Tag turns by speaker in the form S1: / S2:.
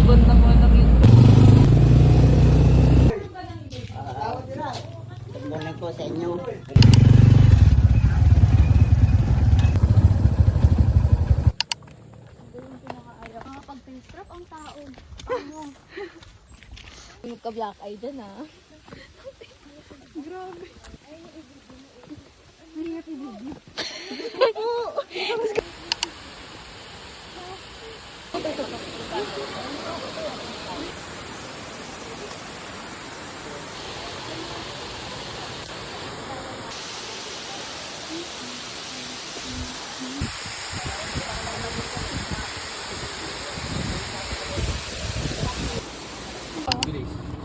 S1: Ganda mo na yun.
S2: Good morning po sa inyo.
S3: Pag-pinstrap ang tao. Ano?
S1: Yung ka-black eye dyan ah.
S3: Grabe. Ay, baby.